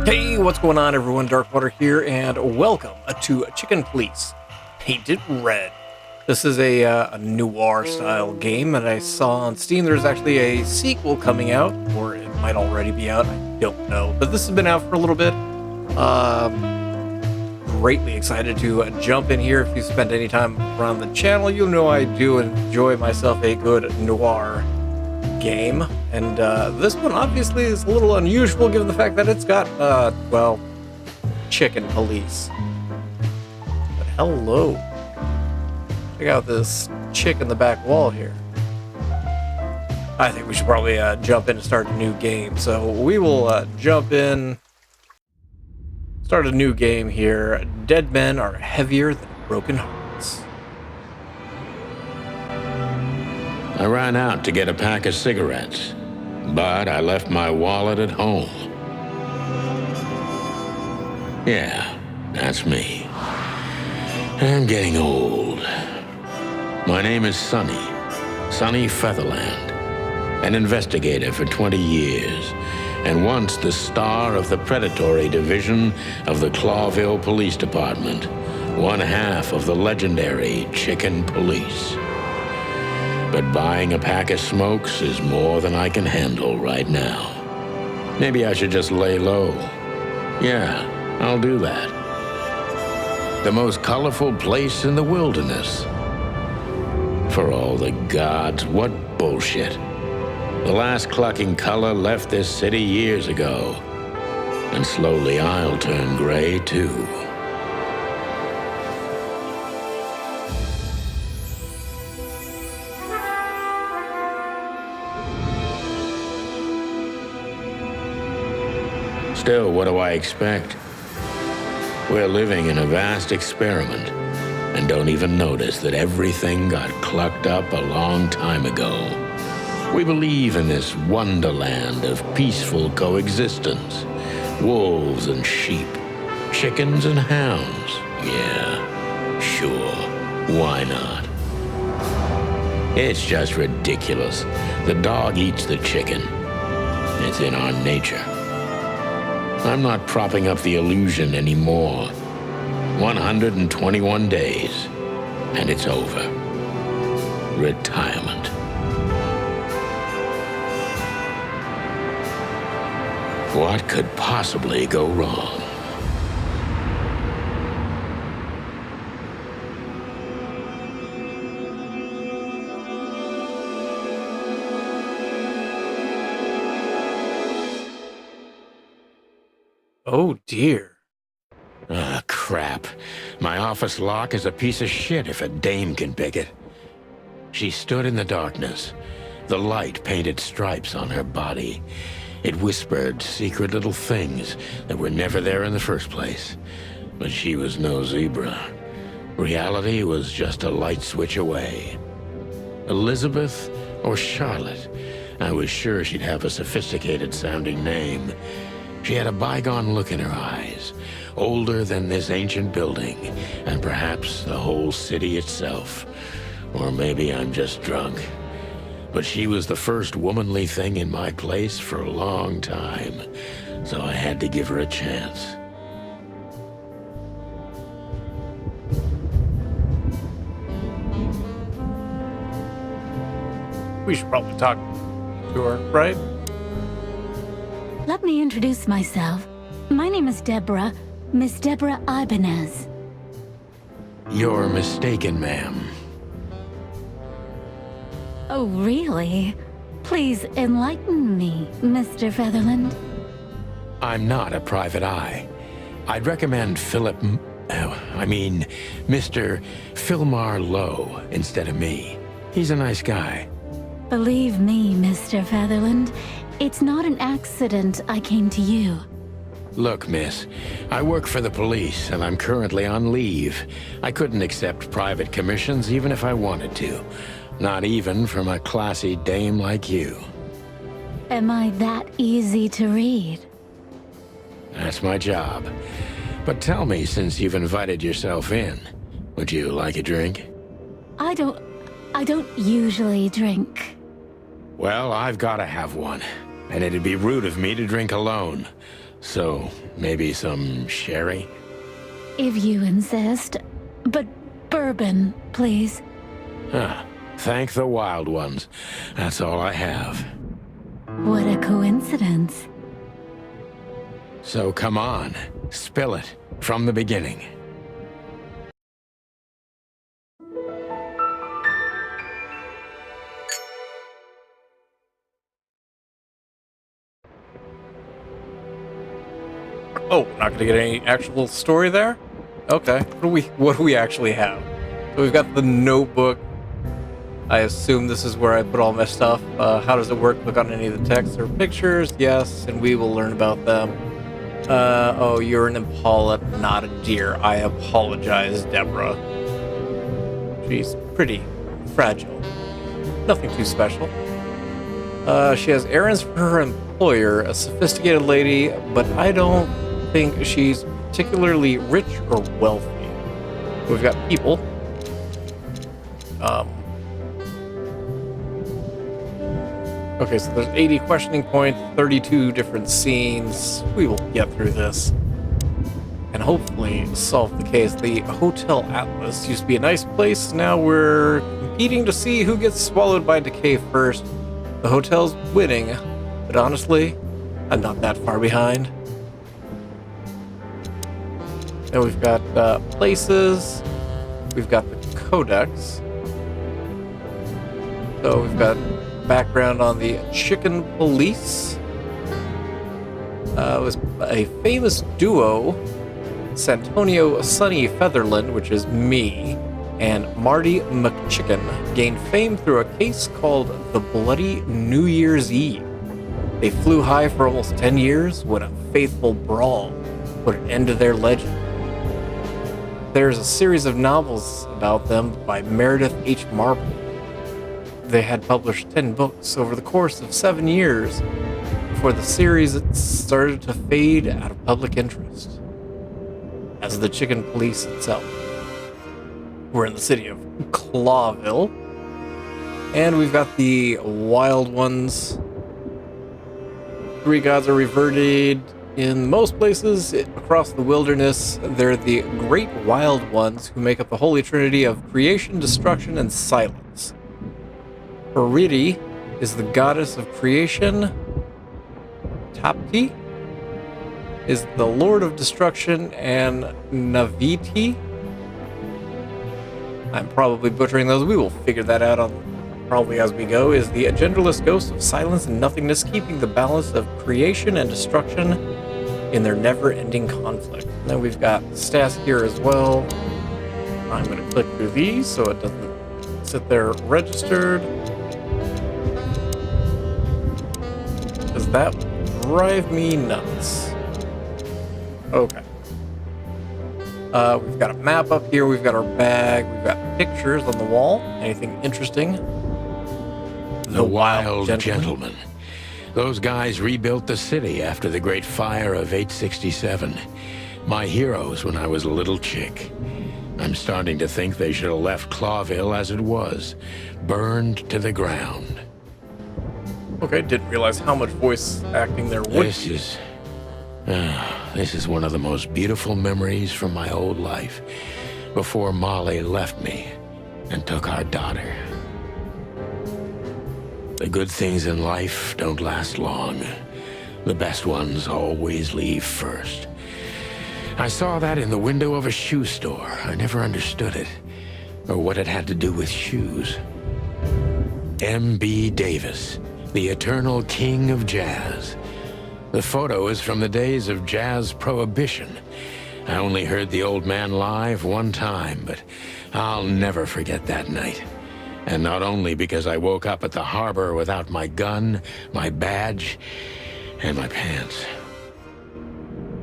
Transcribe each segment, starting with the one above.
Hey, what's going on everyone? Darkwater here, and welcome to Chicken Police Painted Red. This is a noir-style game, and I saw on Steam there's actually a sequel coming out, or it might already be out, I don't know. But this has been out for a little bit. Greatly excited to jump in here. If you spend any time around the channel, you'll know I do enjoy myself a good noir game, and this one obviously is a little unusual given the fact that it's got, well, chicken police. But hello. Check out this chick in the back wall here. I think we should probably jump in and start a new game. So we will jump in, start a new game here. Dead men are heavier than broken hearts. I ran out to get a pack of cigarettes, but I left my wallet at home. Yeah, that's me. I'm getting old. My name is Sonny Featherland, an investigator for 20 years, and once the star of the predatory division of the Clawville Police Department, one half of the legendary Chicken Police. But buying a pack of smokes is more than I can handle right now. Maybe I should just lay low. Yeah, I'll do that. The most colorful place in the wilderness. For all the gods, what bullshit. The last Clucking color left this city years ago. And slowly I'll turn gray too. Still, what do I expect? We're living in a vast experiment, and don't even notice that everything got clucked up a long time ago. We believe in this wonderland of peaceful coexistence. Wolves and sheep, chickens and hounds. Yeah, sure, why not? It's just ridiculous. The dog eats the chicken. It's in our nature. I'm not propping up the illusion anymore. 121 days, and it's over. Retirement. What could possibly go wrong? Oh dear. Ah, crap. My office lock is a piece of shit if a dame can pick it. She stood in the darkness. The light painted stripes on her body. It whispered secret little things that were never there in the first place. But she was no zebra. Reality was just a light switch away. Elizabeth or Charlotte? I was sure she'd have a sophisticated-sounding name. She had a bygone look in her eyes, older than this ancient building, and perhaps the whole city itself. Or maybe I'm just drunk. But she was the first womanly thing in my place for a long time, so I had to give her a chance. We should probably talk to her, right? Let me introduce myself. My name is Deborah, Miss Deborah Ibanez. You're mistaken, ma'am. Oh, really? Please enlighten me, Mr. Featherland. I'm not a private eye. I'd recommend Mr. Philmar Lowe instead of me. He's a nice guy. Believe me, Mr. Featherland, it's not an accident I came to you. Look, miss, I work for the police, and I'm currently on leave. I couldn't accept private commissions even if I wanted to. Not even from a classy dame like you. Am I that easy to read? That's my job. But tell me, since you've invited yourself in, would you like a drink? I don't usually drink. Well, I've got to have one, and it'd be rude of me to drink alone. So, maybe some sherry? If you insist. But bourbon, please. Ah, thank the wild ones. That's all I have. What a coincidence. So come on, spill it from the beginning. Oh, not gonna get any actual story there? Okay. What do we actually have? So we've got the notebook. I assume this is where I put all my stuff. How does it work? Click on any of the texts or pictures. Yes, and we will learn about them. Oh, you're an impala, not a deer. I apologize, Deborah. She's pretty fragile. Nothing too special. She has errands for her employer, a sophisticated lady, but I don't think she's particularly rich or wealthy. We've got people. Okay, so there's 80 questioning points, 32 different scenes. We will get through this and hopefully solve the case. The Hotel Atlas used to be a nice place. Now we're competing to see who gets swallowed by decay first. The hotel's winning, but honestly, I'm not that far behind. Then we've got places. We've got the codex. So we've got background on the Chicken Police. It was a famous duo, Santonio Sonny Featherland, which is me, and Marty MacChicken, gained fame through a case called the Bloody New Year's Eve. They flew high for almost 10 years when a faithful brawl put an end to their legend. There's a series of novels about them by Meredith H. Marple. They had published 10 books over the course of 7 years before the series started to fade out of public interest, as the Chicken Police itself. We're in the city of Clawville, and we've got the Wild Ones. 3 gods are reverted in most places across the wilderness. They're the Great Wild Ones who make up the Holy Trinity of creation, destruction, and silence. Ariti is the goddess of creation. Tapti is the lord of destruction, and Naviti, I'm probably butchering those. We will figure that out on probably as we go, is the genderless ghost of silence and nothingness, keeping the balance of creation and destruction in their never-ending conflict. And then we've got stats here as well. I'm going to click through these so it doesn't sit there registered. Does that drive me nuts? Okay. We've got a map up here. We've got our bag. We've got pictures on the wall. Anything interesting? The Wild Gentlemen. Those guys rebuilt the city after the Great Fire of 867. My heroes when I was a little chick. I'm starting to think they should have left Clawville as it was, burned to the ground. Okay, didn't realize how much voice acting there would be. This is one of the most beautiful memories from my old life, before Molly left me and took our daughter. The good things in life don't last long. The best ones always leave first. I saw that in the window of a shoe store. I never understood it, or what it had to do with shoes. M.B. Davis, the eternal king of jazz. The photo is from the days of jazz prohibition. I only heard the old man live one time, but I'll never forget that night. And not only because I woke up at the harbor without my gun, my badge, and my pants.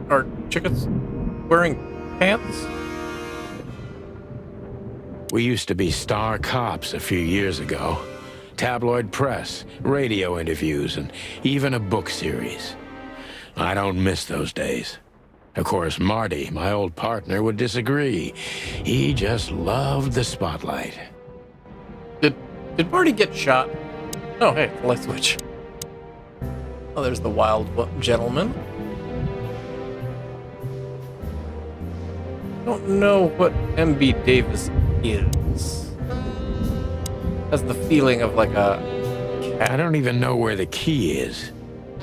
Are chickens wearing pants? We used to be star cops a few years ago. Tabloid press, radio interviews, and even a book series. I don't miss those days. Of course, Marty, my old partner, would disagree. He just loved the spotlight. Did Marty get shot? Oh, hey, light switch. Oh, there's the Wild Gentleman. Don't know what MB Davis is. Has the feeling of like a cat. I don't even know where the key is.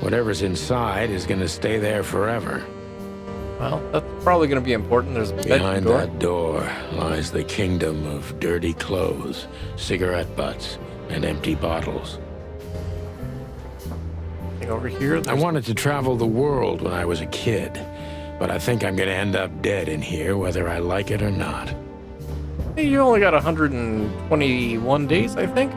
Whatever's inside is gonna stay there forever. Well, that's probably going to be important. There's a Behind door. that door lies the kingdom of dirty clothes, cigarette butts, and empty bottles. Over here. I wanted to travel the world when I was a kid, but I think I'm gonna end up dead in here whether I like it or not. Hey, you only got 121 days, I think.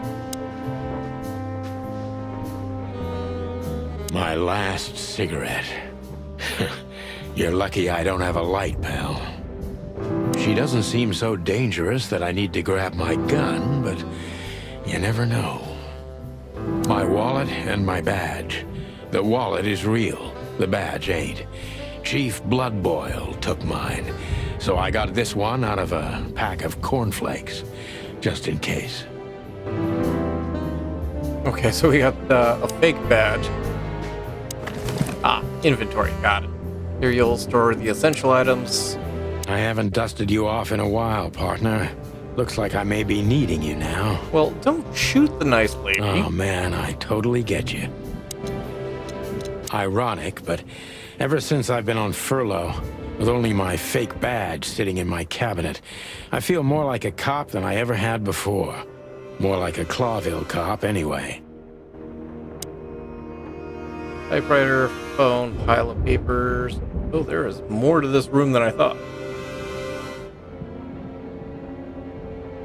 My last cigarette. You're lucky I don't have a light, pal. She doesn't seem so dangerous that I need to grab my gun, but you never know. My wallet and my badge. The wallet is real. The badge ain't. Chief Bloodboil took mine, so I got this one out of a pack of cornflakes, just in case. Okay, so we got a fake badge. Ah, inventory, got it. Here you'll store the essential items. I haven't dusted you off in a while, partner. Looks like I may be needing you now. Well, don't shoot the nice lady. Oh man, I totally get you. Ironic, but ever since I've been on furlough, with only my fake badge sitting in my cabinet, I feel more like a cop than I ever had before. More like a Clawville cop, anyway. Typewriter, phone, pile of papers. Oh, there is more to this room than I thought.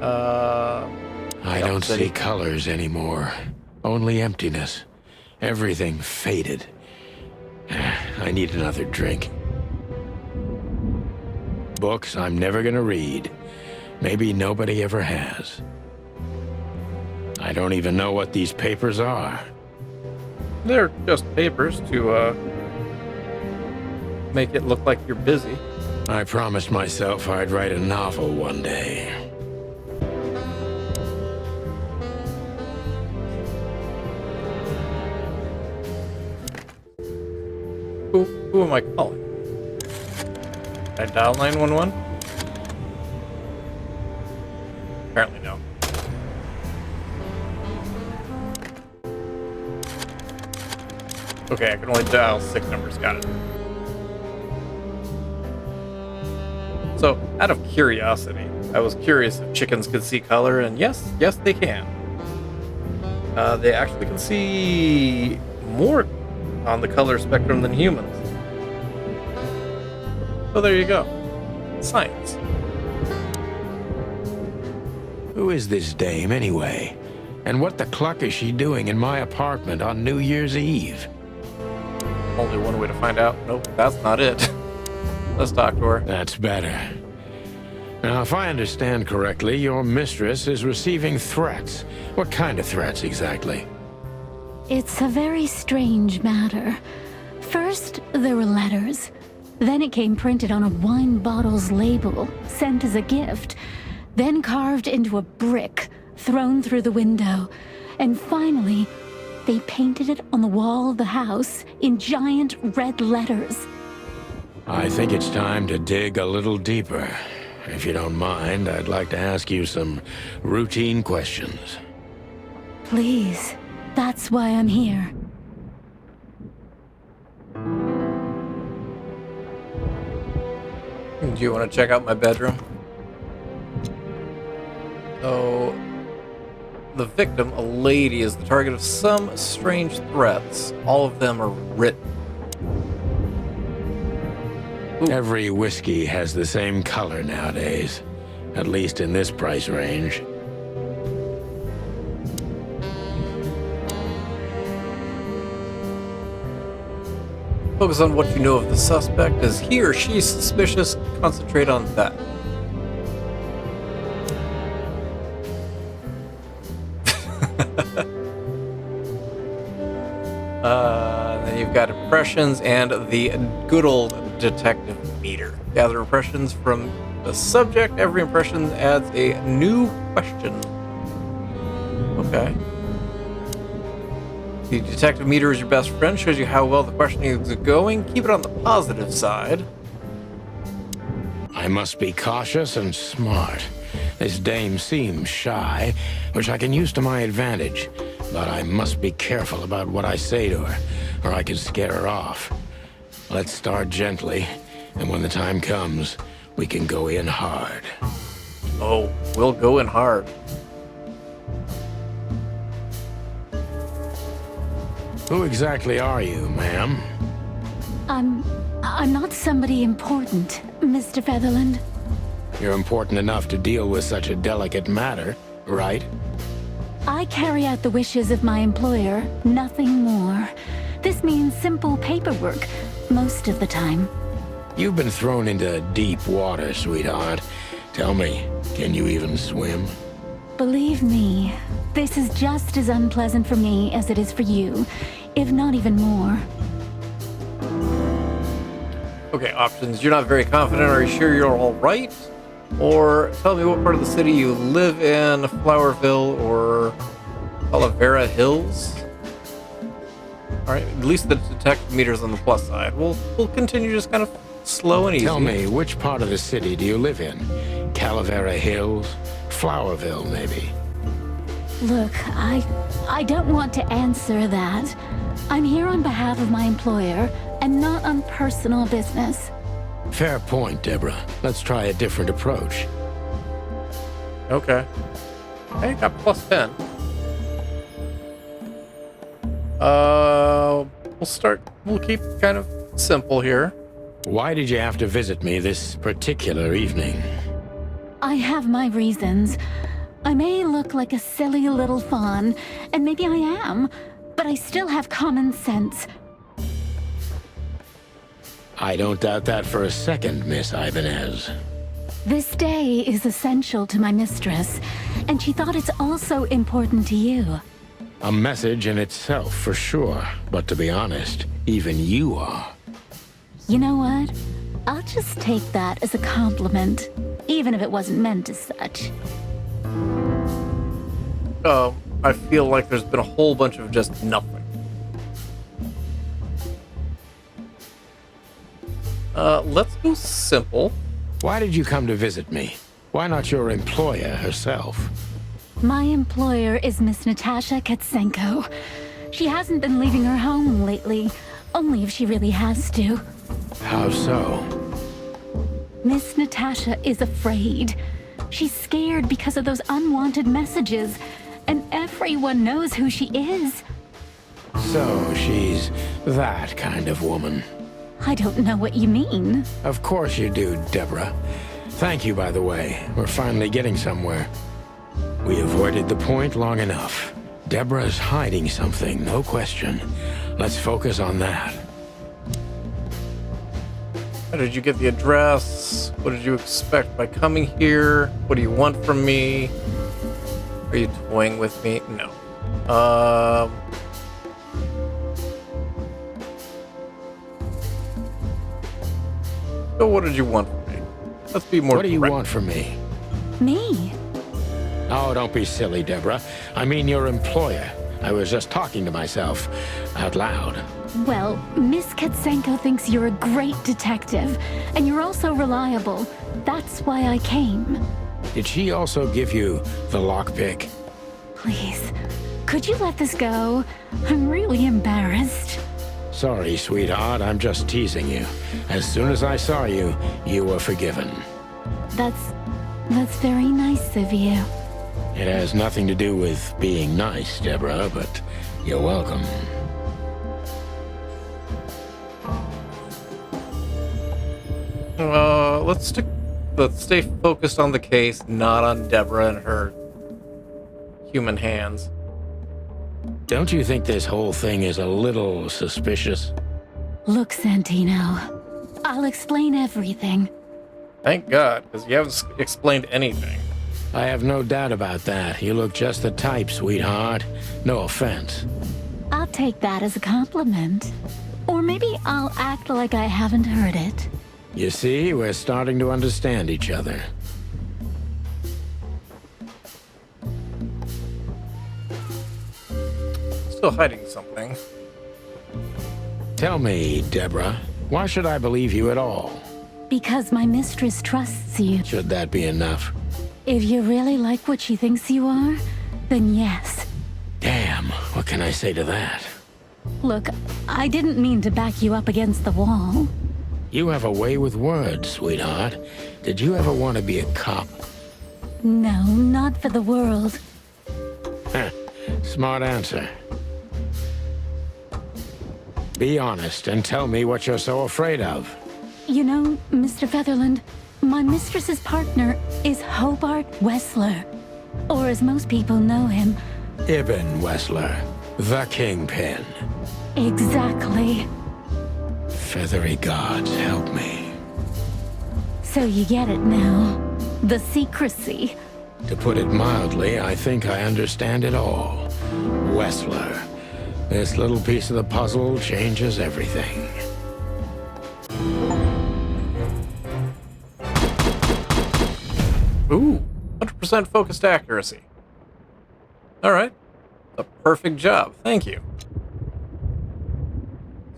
I don't see colors anymore. Only emptiness. Everything faded. I need another drink. Books I'm never gonna read. Maybe nobody ever has. I don't even know what these papers are. They're just papers to make it look like you're busy. I promised myself I'd write a novel one day. Who am I calling? Did I dial 911? Apparently no. Okay, I can only dial 6 numbers, got it. So, out of curiosity, I was curious if chickens could see color, and yes, they can. They actually can see more on the color spectrum than humans. So there you go. Science. Who is this dame, anyway? And what the cluck is she doing in my apartment on New Year's Eve? Only one way to find out. Nope, that's not it. Let's talk to her. That's better. Now, if I understand correctly, your mistress is receiving threats. What kind of threats, exactly? It's a very strange matter. First, there were letters. Then it came printed on a wine bottle's label, sent as a gift. Then carved into a brick, thrown through the window. And finally, they painted it on the wall of the house in giant red letters. I think it's time to dig a little deeper. If you don't mind, I'd like to ask you some routine questions. Please, that's why I'm here. Do you want to check out my bedroom? So, the victim, a lady, is the target of some strange threats. All of them are written. Ooh. Every whiskey has the same color nowadays, at least in this price range. Focus on what you know of the suspect. Is he or she suspicious? Concentrate on that. Then you've got impressions and the good old detective meter. Gather impressions from the subject. Every impression adds a new question. Okay. The detective meter is your best friend, shows you how well the questioning is going. Keep it on the positive side. must be cautious and smart. This dame seems shy, which I can use to my advantage. But I must be careful about what I say to her, or I could scare her off. Let's start gently, and when the time comes, we can go in hard. Oh, we'll go in hard. Who exactly are you, ma'am? I'm not somebody important, Mr. Featherland. You're important enough to deal with such a delicate matter, right? I carry out the wishes of my employer, nothing more. This means simple paperwork, most of the time. You've been thrown into deep water, sweetheart. Tell me, can you even swim? Believe me, this is just as unpleasant for me as it is for you, if not even more. Okay, options. You're not very confident. Are you sure you're all right? Or tell me what part of the city you live in, Flowerville or Calavera Hills. All right, at least the detect meter's on the plus side. We'll continue just kind of slow and easy. Tell me, which part of the city do you live in? Calavera Hills? Flowerville, maybe? Look, I don't want to answer that. I'm here on behalf of my employer and not on personal business. Fair point, Deborah. Let's try a different approach. Okay. I got plus 10. We'll keep kind of simple here. Why did you have to visit me this particular evening? I have my reasons. I may look like a silly little fawn, and maybe I am, but I still have common sense. I don't doubt that for a second, Miss Ibanez. This day is essential to my mistress, and she thought it's also important to you. A message in itself, for sure. But to be honest, even you are. You know what? I'll just take that as a compliment, even if it wasn't meant as such. I feel like there's been a whole bunch of just nothing. Let's go simple. Why did you come to visit me? Why not your employer herself? My employer is Miss Natasha Katsenko. She hasn't been leaving her home lately, only if she really has to. How so? Miss Natasha is afraid. She's scared because of those unwanted messages, and everyone knows who she is. So she's that kind of woman. I don't know what you mean. Of course you do, Deborah. Thank you, by the way. We're finally getting somewhere. We avoided the point long enough. Deborah's hiding something, no question. Let's focus on that. How did you get the address? What did you expect by coming here? What do you want from me? Are you toying with me? No. So what did you want from me? Let's be more What do you direct. want from me? Me? Oh, don't be silly, Deborah. I mean your employer. I was just talking to myself out loud. Well, Miss Katsenko thinks you're a great detective, and you're also reliable. That's why I came. Did she also give you the lockpick? Please, could you let this go? I'm really embarrassed. Sorry, sweetheart, I'm just teasing you. As soon as I saw you, you were forgiven. That's very nice of you. It has nothing to do with being nice, Deborah, but you're welcome. Let's stay focused on the case, not on Deborah and her human hands. Don't you think this whole thing is a little suspicious? Look, Santino, I'll explain everything. Thank God, because you haven't explained anything. I have no doubt about that. You look just the type, sweetheart. No offense. I'll take that as a compliment. Or maybe I'll act like I haven't heard it. You see, we're starting to understand each other. Still hiding something. Tell me, Deborah, why should I believe you at all? Because my mistress trusts you. Should that be enough? If you really like what she thinks you are, then yes. Damn, what can I say to that? Look, I didn't mean to back you up against the wall. You have a way with words, sweetheart. Did you ever want to be a cop? No, not for the world. Heh, smart answer. Be honest and tell me what you're so afraid of. You know, Mr. Featherland, my mistress's partner is Hobart Wessler. Or as most people know him. Ibn Wessler, the Kingpin. Exactly. Feathery gods, help me. So you get it now. The secrecy. To put it mildly, I think I understand it all. Wessler. This little piece of the puzzle changes everything. Ooh, 100% focused accuracy. Alright. A perfect job. Thank you.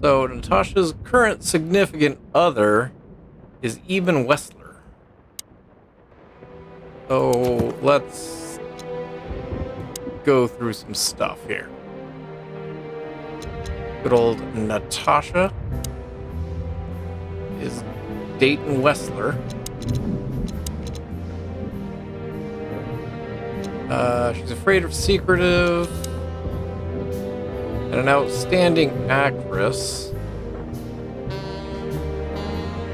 So, Natasha's current significant other is Ibn Wessler. So, let's go through some stuff here. Good old Natasha is Dayton Wessler. She's afraid of secretive and an outstanding actress.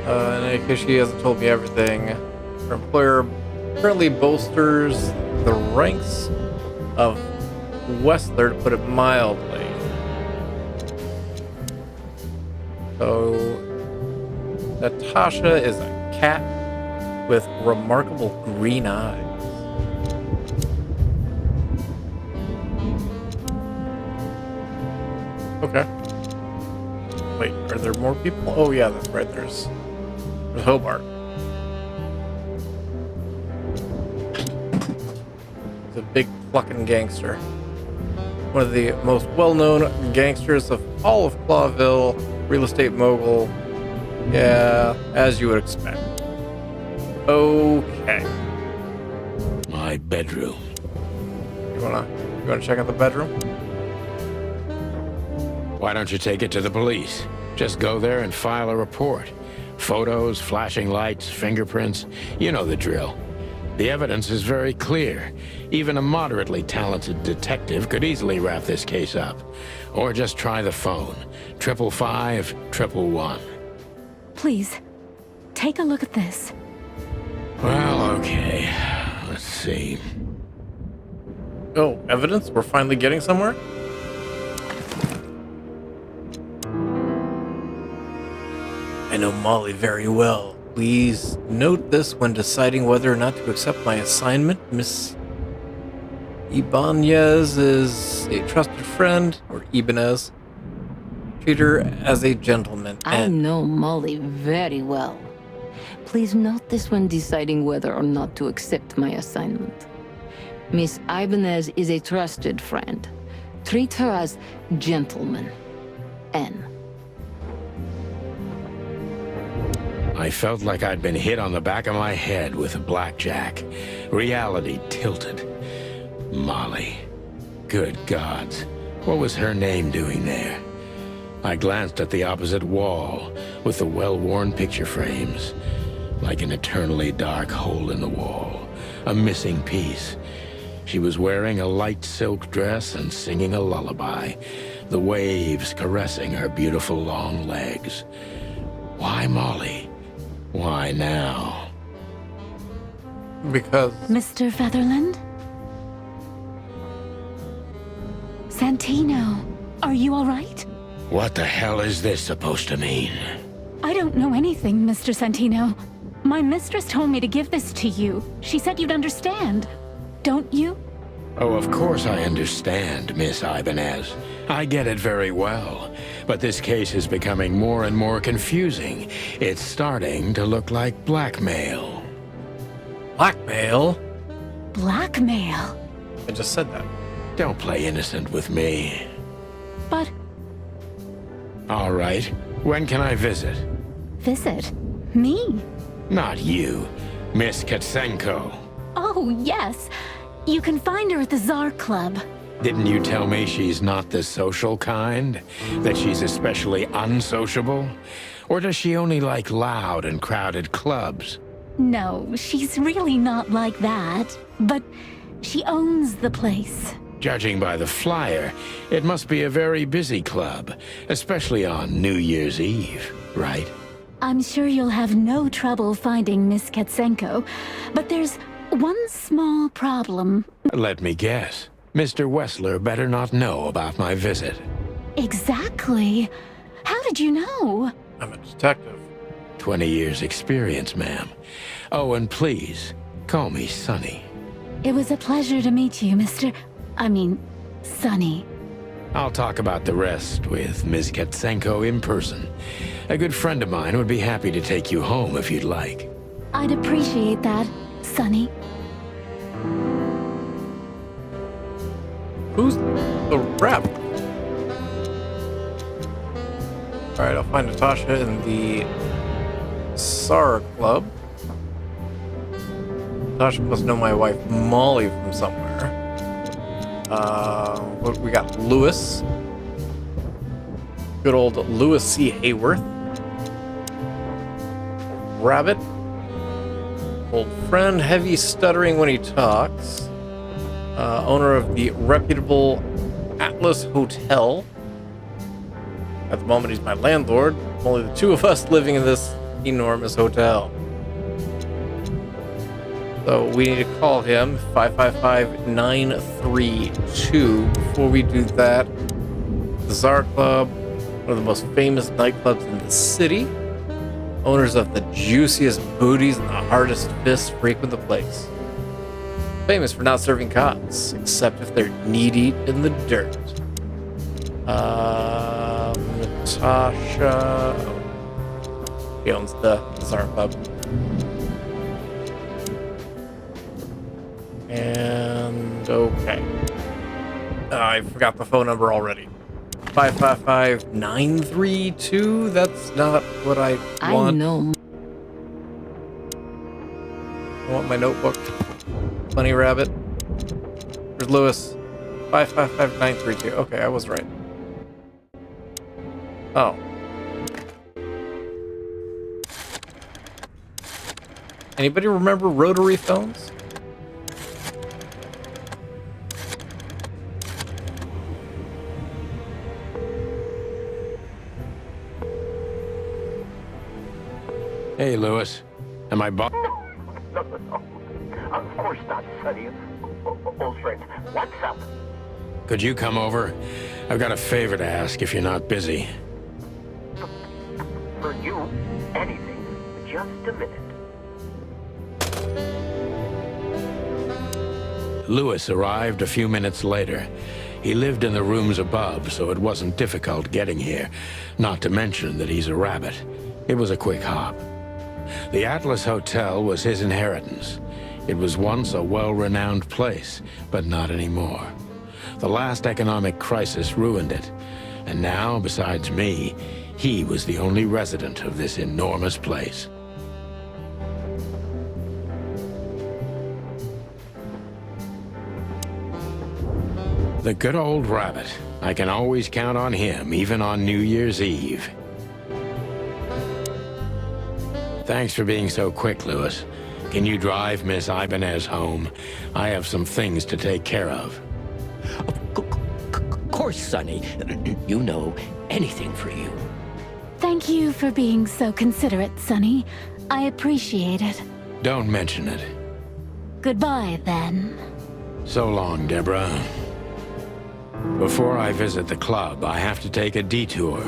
And in case she hasn't told me everything, her employer currently bolsters the ranks of Wessler, to put it mildly. So, Natasha is a cat with remarkable green eyes. Okay. Wait, are there more people? Oh yeah, that's right, there's Hobart. He's a big Clucking gangster. One of the most well-known gangsters of all of Clawville, real estate mogul. Yeah, as you would expect. Okay. My bedroom. You wanna check out the bedroom? Why don't you take it to the police? Just go there and file a report. Photos, flashing lights, fingerprints, you know the drill. The evidence is very clear. Even a moderately talented detective could easily wrap this case up. Or just try the phone. 555-111. Please, take a look at this. Well, okay. Let's see. Oh, evidence? We're finally getting somewhere? I know Molly very well. Please note this when deciding whether or not to accept my assignment. Miss Ibanez is a trusted friend, or Ibanez. Treat her as a gentleman. I know Molly very well. Please note this when deciding whether or not to accept my assignment. Miss Ibanez is a trusted friend. Treat her as gentleman. N. I felt like I'd been hit on the back of my head with a blackjack. Reality tilted. Molly. Good gods. What was her name doing there? I glanced at the opposite wall with the well-worn picture frames. Like an eternally dark hole in the wall. A missing piece. She was wearing a light silk dress and singing a lullaby. The waves caressing her beautiful long legs. Why Molly? Why now? Because... Mr. Featherland? Santino, are you all right? What the hell is this supposed to mean? I don't know anything, Mr. Santino. My mistress told me to give this to you. She said you'd understand. Don't you? Oh, of course I understand, Miss Ibanez. I get it very well. But this case is becoming more and more confusing. It's starting to look like blackmail. Blackmail? Blackmail? I just said that. Don't play innocent with me. But... All right. When can I visit? Visit? Me? Not you, Miss Katsenko. Oh, yes. You can find her at the Tsar Club. Didn't you tell me she's not the social kind? That she's especially unsociable? Or does she only like loud and crowded clubs? No, she's really not like that. But she owns the place. Judging by the flyer, it must be a very busy club, especially on New Year's Eve, right? I'm sure you'll have no trouble finding Miss Katsenko, but there's one small problem. Let me guess. Mr. Wessler better not know about my visit. Exactly. How did you know? I'm a detective. 20 years experience, ma'am. Oh, and please, call me Sonny. It was a pleasure to meet you, Sonny. I'll talk about the rest with Ms. Katsenko in person. A good friend of mine would be happy to take you home if you'd like. I'd appreciate that, Sonny. Who's the rep? Alright, I'll find Natasha in the Tsar Club. Natasha must know my wife Molly from somewhere. What we got? Lewis. Good old Lewis C. Hayworth. Rabbit. Old friend, heavy stuttering when he talks. Owner of the reputable Atlas Hotel. At the moment, he's my landlord. Only the two of us living in this enormous hotel. So we need to call him 555-932. Before we do that, the Tsar Club, one of the most famous nightclubs in the city. Owners of the juiciest booties and the hardest fists frequent the place. Famous for not serving cops, except if they're knee-deep in the dirt. Natasha... He owns the Tsar Club. And... okay. I forgot the phone number already. 555-932? That's not what I want. I know. I want my notebook. Bunny Rabbit. There's Lewis. 555-932. Okay, I was right. Oh. Anybody remember rotary phones? Hey, Lewis. Am I No. Of course not, Sonny. Old friend. What's up? Could you come over? I've got a favor to ask if you're not busy. For you, anything. Just a minute. Lewis arrived a few minutes later. He lived in the rooms above, so it wasn't difficult getting here. Not to mention that he's a rabbit. It was a quick hop. The Atlas Hotel was his inheritance. It was once a well-renowned place, but not anymore. The last economic crisis ruined it. And now, besides me, he was the only resident of this enormous place. The good old rabbit. I can always count on him, even on New Year's Eve. Thanks for being so quick, Lewis. Can you drive Miss Ibanez home? I have some things to take care of. Of course, Sonny. You know, anything for you. Thank you for being so considerate, Sonny. I appreciate it. Don't mention it. Goodbye, then. So long, Deborah. Before I visit the club, I have to take a detour.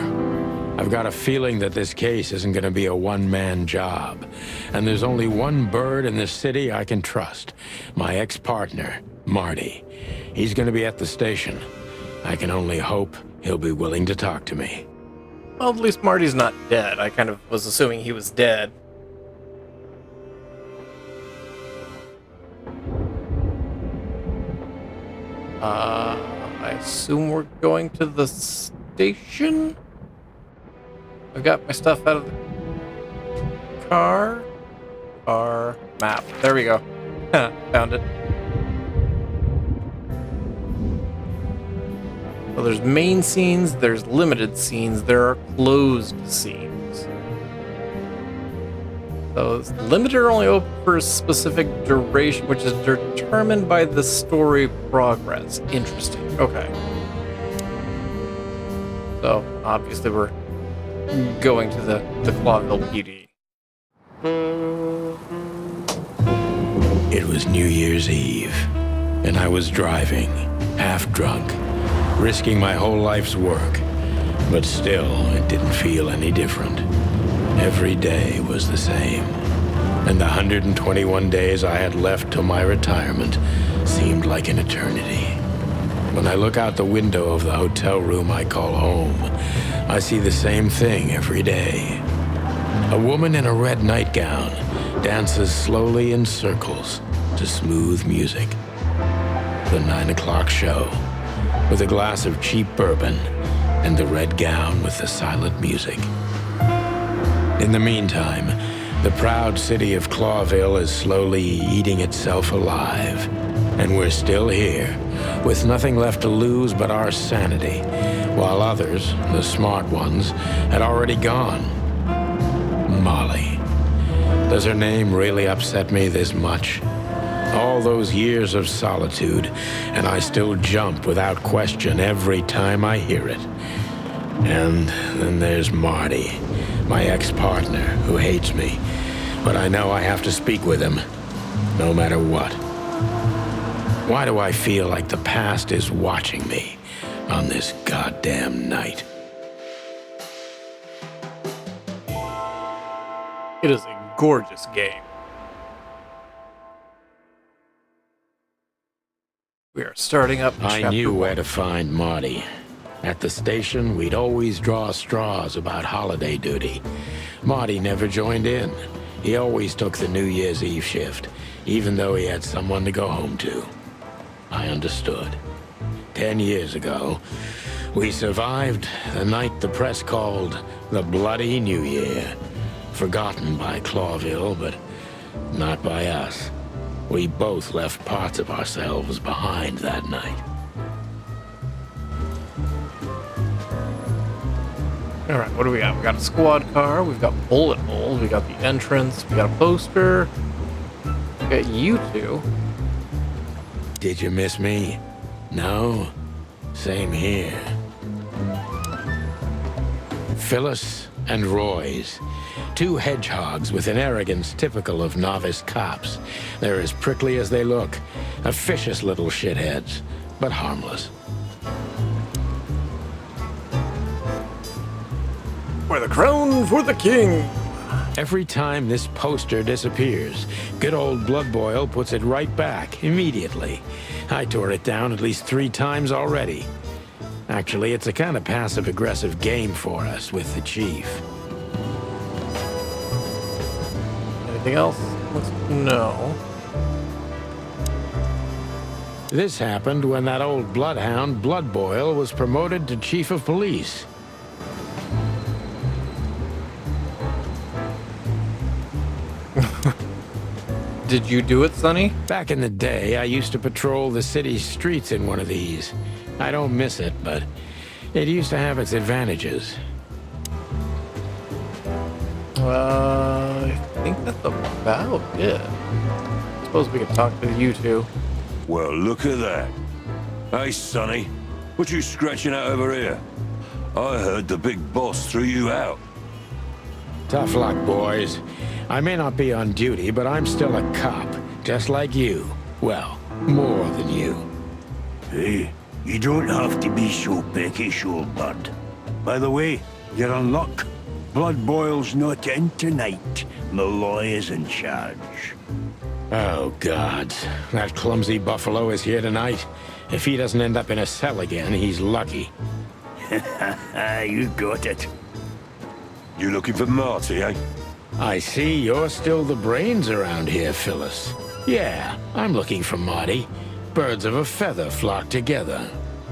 I've got a feeling that this case isn't going to be a one-man job. And there's only one bird in this city I can trust. My ex-partner, Marty. He's going to be at the station. I can only hope he'll be willing to talk to me. Well, at least Marty's not dead. I kind of was assuming he was dead. I assume we're going to the station? I've got my stuff out of the car map. There we go. Found it. So there's main scenes, there's limited scenes, there are closed scenes. So it's limited or only open for a specific duration, which is determined by the story progress. Interesting. Okay. So obviously we're going to the Clawville PD. It was New Year's Eve, and I was driving, half drunk, risking my whole life's work. But still, it didn't feel any different. Every day was the same, and the 121 days I had left till my retirement seemed like an eternity. When I look out the window of the hotel room I call home, I see the same thing every day. A woman in a red nightgown dances slowly in circles to smooth music. The 9 o'clock show, with a glass of cheap bourbon and the red gown with the silent music. In the meantime, the proud city of Clawville is slowly eating itself alive. And we're still here, with nothing left to lose but our sanity, while others, the smart ones, had already gone. Molly. Does her name really upset me this much? All those years of solitude, and I still jump without question every time I hear it. And then there's Marty, my ex-partner, who hates me. But I know I have to speak with him, no matter what. Why do I feel like the past is watching me on this goddamn night? It is a gorgeous game. We are starting up I knew where to find Marty. At the station, we'd always draw straws about holiday duty. Marty never joined in. He always took the New Year's Eve shift, even though he had someone to go home to. I understood. 10 years ago, we survived the night the press called the Bloody New Year. Forgotten by Clawville, but not by us. We both left parts of ourselves behind that night. All right, what do we got? We got a squad car. We've got bullet holes. We got the entrance. We got a poster. We got you two. Did you miss me? No? Same here. Phyllis and Roy's. Two hedgehogs with an arrogance typical of novice cops. They're as prickly as they look. Officious little shitheads, but harmless. For the crown for the king. Every time this poster disappears, good old Blood Boil puts it right back, immediately. I tore it down at least 3 times already. Actually, it's a kind of passive-aggressive game for us with the chief. Anything else? No. This happened when that old bloodhound, Blood Boil, was promoted to chief of police. Did you do it, Sonny? Back in the day, I used to patrol the city's streets in one of these. I don't miss it, but it used to have its advantages. I think that's about it. I suppose we could talk to you two. Well, look at that. Hey, Sonny, what you scratching out over here? I heard the big boss threw you out. Tough luck, boys. I may not be on duty, but I'm still a cop, just like you. Well, more than you. Hey, you don't have to be so peckish, old bud. By the way, you're in luck. Blood Boil's not in tonight. Malloy is in charge. Oh, God. That clumsy buffalo is here tonight. If he doesn't end up in a cell again, he's lucky. You got it. You looking for Marty, eh? I see you're still the brains around here, Phyllis. Yeah, I'm looking for Marty. Birds of a feather flock together.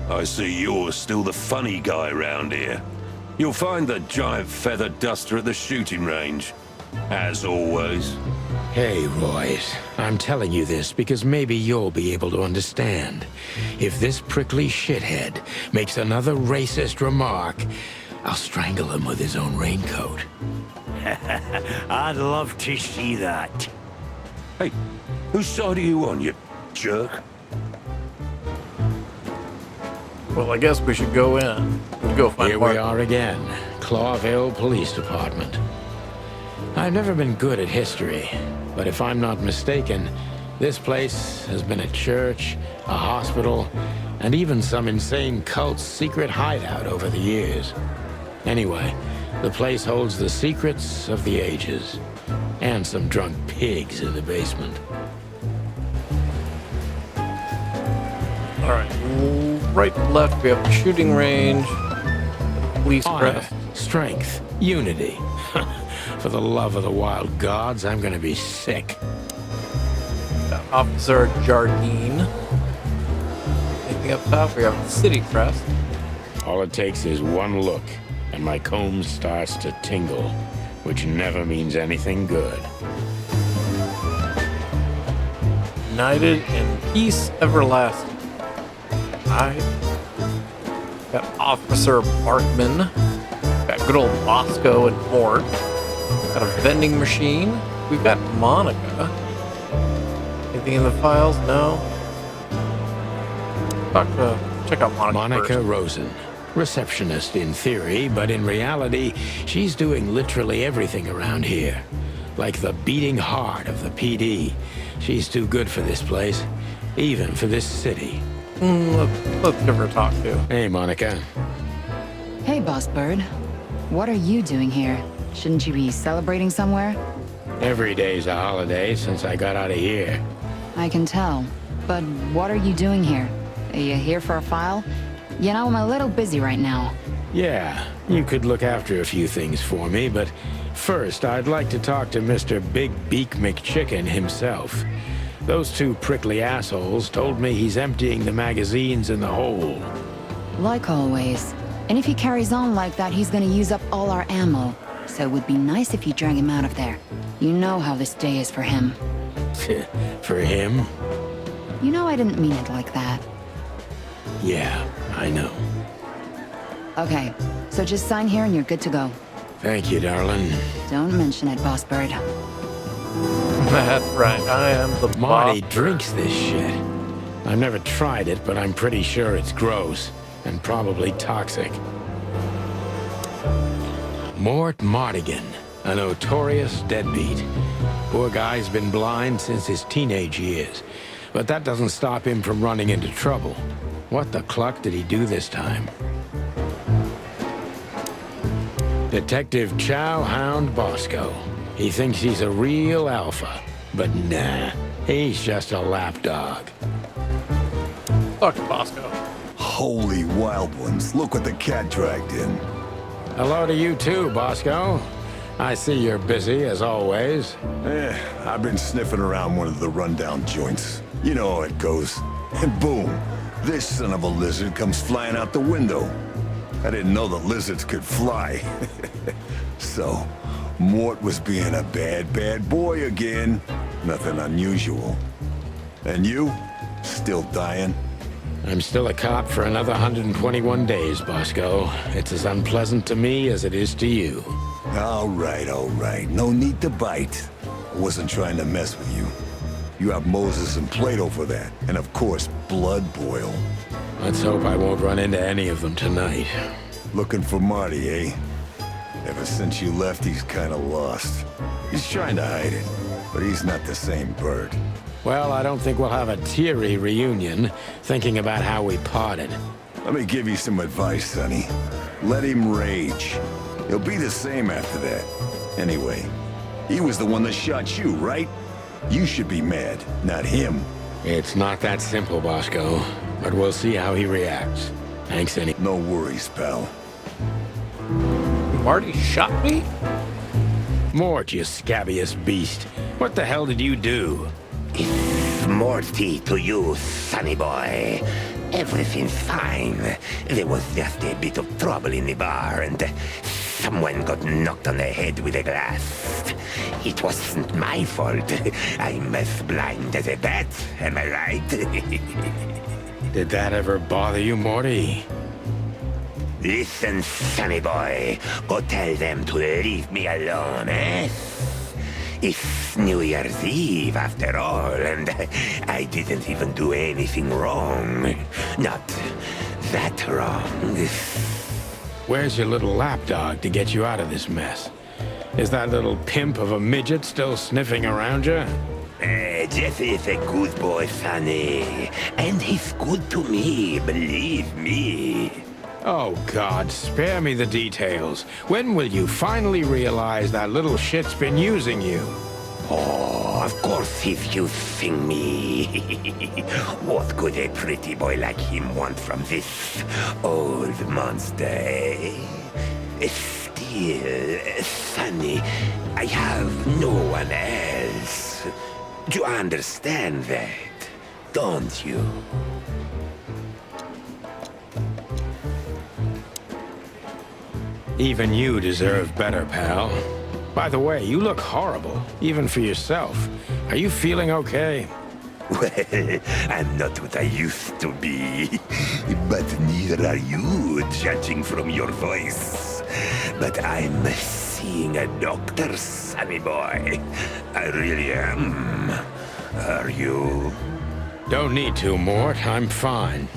I see you're still the funny guy around here. You'll find the giant feather duster at the shooting range. as always. Hey, Royce. I'm telling you this because maybe you'll be able to understand. If this prickly shithead makes another racist remark, I'll strangle him with his own raincoat. I'd love to see that. Hey, whose side are you on, you jerk? Well, I guess we should go in. Go find Here Marty. we are again. Clawville Police Department. I've never been good at history, but if I'm not mistaken, this place has been a church, a hospital, and even some insane cult's secret hideout over the years. Anyway, the place holds the secrets of the ages, and some drunk pigs in the basement. All right, right to left, we have the shooting range, the police Honor, crest. strength, unity. For the love of the wild gods, I'm gonna be sick. Officer Jardine. Anything up top? We have the city crest. All it takes is one look, and my comb starts to tingle, which never means anything good. United in peace everlasting. Alright. Got Officer Barkman. Got good old Bosco and Mort. Got a vending machine. We've got Monica. Anything in the files? No. Check out Monica. Monica first. Rosen. Receptionist in theory, but in reality, she's doing literally everything around here. Like the beating heart of the PD. She's too good for this place. Even for this city. Let's give her a talk to. Hey, Monica. Hey, Boss Bird. What are you doing here? Shouldn't you be celebrating somewhere? Every day's a holiday since I got out of here. I can tell. But what are you doing here? Are you here for a file? You know, I'm a little busy right now. Yeah, you could look after a few things for me, but first I'd like to talk to Mr. Big Beak MacChicken himself. Those two prickly assholes told me he's emptying the magazines in the hole. Like always. And if he carries on like that, he's gonna use up all our ammo. So it would be nice if you drag him out of there. You know how this day is for him. For him? You know I didn't mean it like that. Yeah, I know. Okay, so just sign here and you're good to go. Thank you, darling. Don't mention it, Boss Bird. That's right. I am the Marty boss. drinks this shit. I've never tried it, but I'm pretty sure it's gross and probably toxic. Mort Mardigan, a notorious deadbeat. Poor guy's been blind since his teenage years, but that doesn't stop him from running into trouble. What the cluck did he do this time? Detective Chow Hound Bosco. He thinks he's a real alpha, but nah, he's just a lapdog. Talk to Bosco. Holy wild ones, look what the cat dragged in. Hello to you too, Bosco. I see you're busy, as always. I've been sniffing around one of the rundown joints. You know how it goes. And boom, this son of a lizard comes flying out the window. I didn't know that lizards could fly. So, Mort was being a bad boy again. Nothing unusual. And you? Still dying? I'm still a cop for another 121 days, Bosco. It's as unpleasant to me as it is to you. All right. No need to bite. I wasn't trying to mess with you. You have Moses and Plato for that. And of course, Blood Boil. Let's hope I won't run into any of them tonight. Looking for Marty, eh? Ever since you left, he's kinda lost. He's trying to hide it, but he's not the same bird. Well, I don't think we'll have a teary reunion, thinking about how we parted. Let me give you some advice, Sonny. Let him rage. He'll be the same after that. Anyway, he was the one that shot you, right? You should be mad, not him. It's not that simple, Bosco, but we'll see how he reacts. Thanks any- No worries, pal. Marty shot me? Mort, you scabbiest beast. What the hell did you do? It's Morty to you, sonny boy. Everything's fine. There was just a bit of trouble in the bar, and Someone got knocked on the head with a glass. It wasn't my fault. I'm as blind as a bat, am I right? Did that ever bother you, Morty? Listen, sonny boy. Go tell them to leave me alone, eh? It's New Year's Eve, after all, and I didn't even do anything wrong. Not that wrong. Where's your little lapdog to get you out of this mess? Is that little pimp of a midget still sniffing around you? Jesse is a good boy, Sonny. And he's good to me, believe me. Oh, God, spare me the details. When will you finally realize that little shit's been using you? Oh, of course he's using me. What could a pretty boy like him want from this old monster, eh? Still, Sonny, I have no one else. You understand that, don't you? Even you deserve better, pal. By the way, you look horrible, even for yourself. Are you feeling okay? Well, I'm not what I used to be. But neither are you, judging from your voice. But I'm seeing a doctor, sonny boy. I really am. Are you? Don't need to, Mort. I'm fine.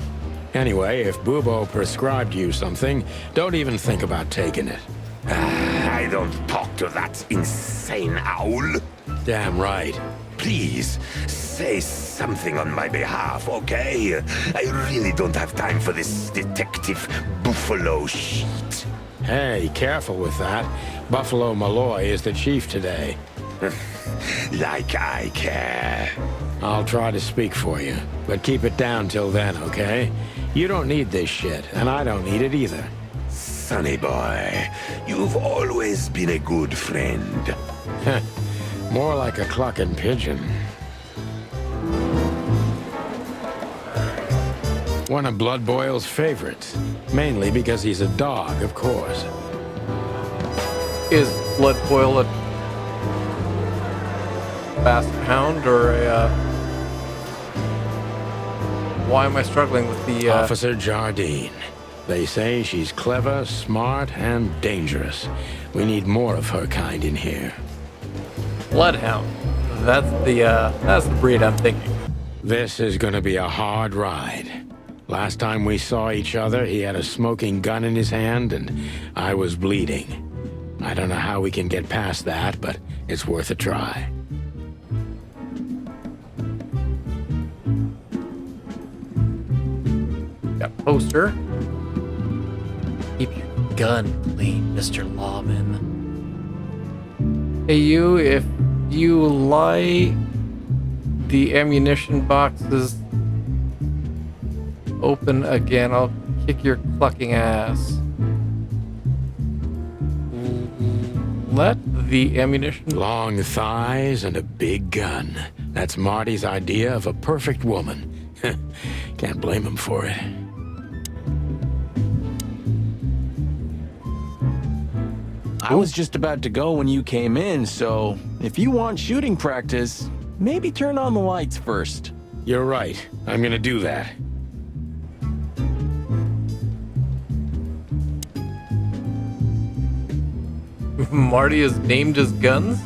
Anyway, if Bubo prescribed you something, don't even think about taking it. I don't talk to that insane owl. Damn right. Please, say something on my behalf, okay? I really don't have time for this Detective Buffalo shit. Hey, careful with that. Buffalo Malloy is the chief today. Like I care. I'll try to speak for you, but keep it down till then, okay? You don't need this shit, and I don't need it either. Sonny boy, you've always been a good friend. More like a clucking pigeon. One of Blood Boyle's favorites. Mainly because he's a dog, of course. Is Blood Boyle a basset hound or a... Why am I struggling with the... Officer Jardine. They say she's clever, smart, and dangerous. We need more of her kind in here. Bloodhound. That's the breed I'm thinking. This is gonna be a hard ride. Last time we saw each other, he had a smoking gun in his hand, and I was bleeding. I don't know how we can get past that, but it's worth a try. Got poster. Keep your gun clean, Mr. Lawman. Hey, you, if you lie the ammunition boxes open again, I'll kick your clucking ass. Let the ammunition... Long thighs and a big gun. That's Marty's idea of a perfect woman. Can't blame him for it. I was just about to go when you came in, so if you want shooting practice, maybe turn on the lights first. You're right. I'm gonna do that. Marty is named his guns?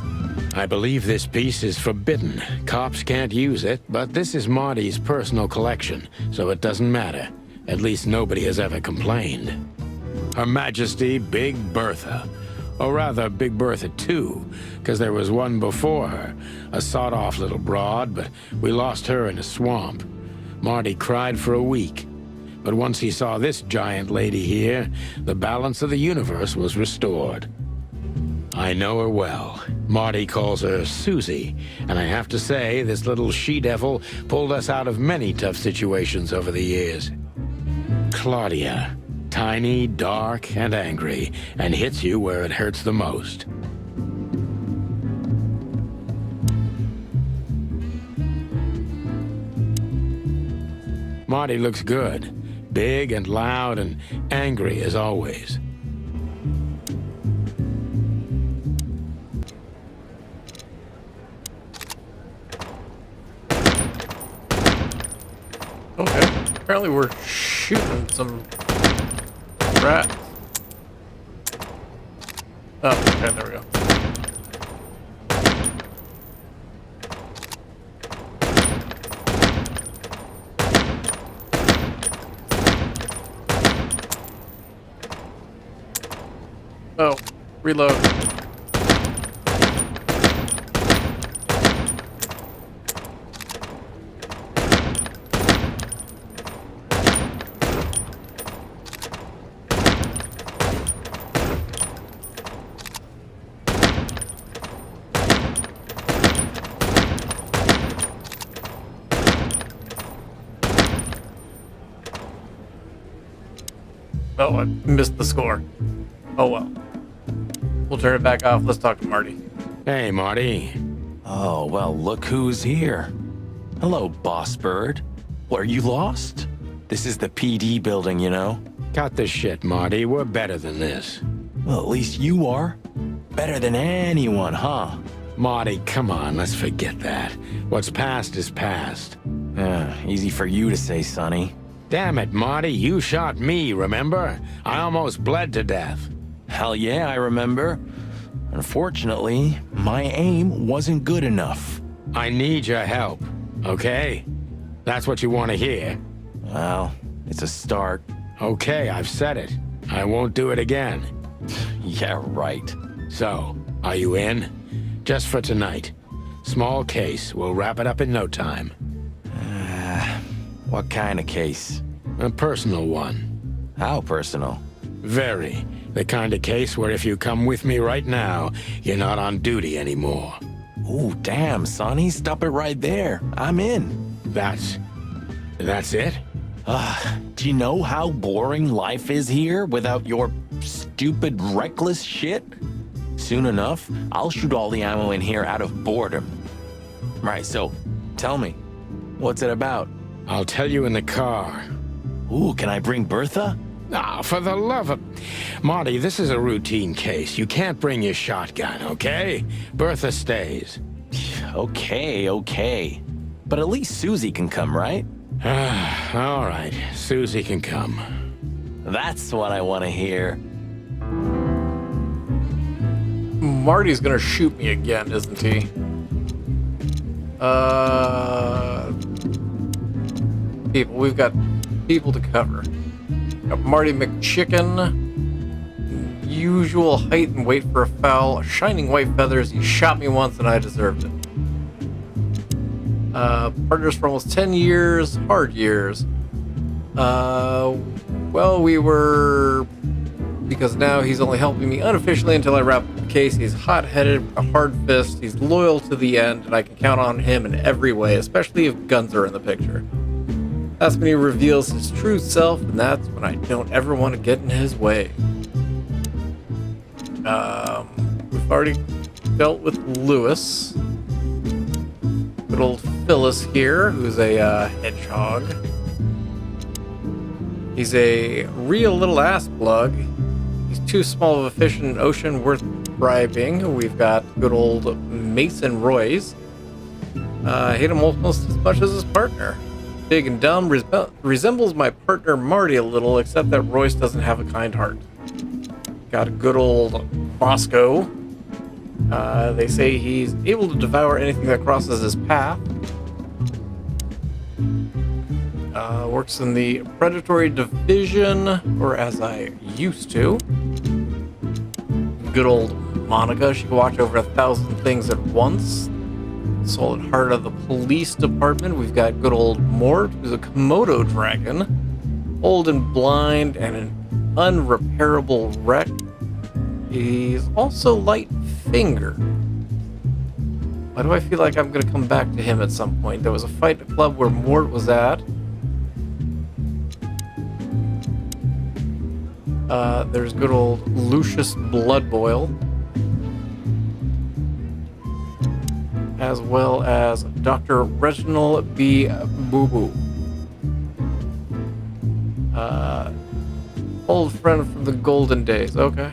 I believe this piece is forbidden. Cops can't use it, but this is Marty's personal collection, so it doesn't matter. At least nobody has ever complained. Her Majesty Big Bertha. Or rather, Big Bertha 2, because there was one before her, a sawed-off little broad, but we lost her in a swamp. Marty cried for a week. But once he saw this giant lady here, the balance of the universe was restored. I know her well. Marty calls her Susie, and I have to say, this little she-devil pulled us out of many tough situations over the years. Claudia. Tiny, dark, and angry, and hits you where it hurts the most. Marty looks good. Big and loud and angry as always. Apparently we're shooting some rats. Oh, okay, there we go. Oh, reload. Oh, I missed the score. Oh well. We'll turn it back off. Let's talk to Marty. Hey, Marty. Oh, well, look who's here. Hello, boss bird. What, are you lost? This is the PD building, you know? Cut the shit, Marty. We're better than this. Well, at least you are. Better than anyone, huh? Marty, come on, let's forget that. What's past is past. Easy for you to say, Sonny. Damn it, Marty, you shot me, remember? I almost bled to death. Hell yeah, I remember. Unfortunately, my aim wasn't good enough. I need your help, okay? That's what you want to hear. Well, it's a start. Okay, I've said it. I won't do it again. Yeah, right. So, are you in? Just for tonight. Small case. We'll wrap it up in no time. What kind of case? A personal one. How personal? Very. The kind of case where if you come with me right now, you're not on duty anymore. Ooh, damn, Sonny. Stop it right there. I'm in. That's it? Do you know how boring life is here without your stupid, reckless shit? Soon enough, I'll shoot all the ammo in here out of boredom. Right, so, tell me, what's it about? I'll tell you in the car. Ooh, can I bring Bertha? Ah, for the love of... Marty, this is a routine case. You can't bring your shotgun, okay? Bertha stays. Okay. But at least Susie can come, right? All right, Susie can come. That's what I want to hear. Marty's gonna shoot me again, isn't he? People, we've got people to cover. Got Marty MacChicken. Usual height and weight for a foul. Shining white feathers. He shot me once and I deserved it. Partners for almost 10 years. Hard years. Well, we were... Because now he's only helping me unofficially until I wrap up the case. He's hot-headed, a hard fist. He's loyal to the end, and I can count on him in every way, especially if guns are in the picture. That's when he reveals his true self, and that's when I don't ever want to get in his way. We've already dealt with Lewis. Good old Phyllis here, who's a hedgehog. He's a real little ass plug. He's too small of a fish in an ocean worth bribing. We've got good old Mason Royce. I hate him almost as much as his partner. Big and dumb, resembles my partner Marty a little, except that Royce doesn't have a kind heart. Got a good old Bosco. They say he's able to devour anything that crosses his path. Works in the predatory division, or as I used to. Good old Monica. She can watch over 1,000 things at once. Solid heart of the police department. We've got good old Mort, who's a Komodo dragon. Old and blind and an unrepairable wreck. He's also light fingered. Why do I feel like I'm going to come back to him at some point? There was a fight at a club where Mort was at. There's good old Lucius Bloodboil. As well as Dr. Reginald B. Boo Boo. Old friend from the golden days. Okay.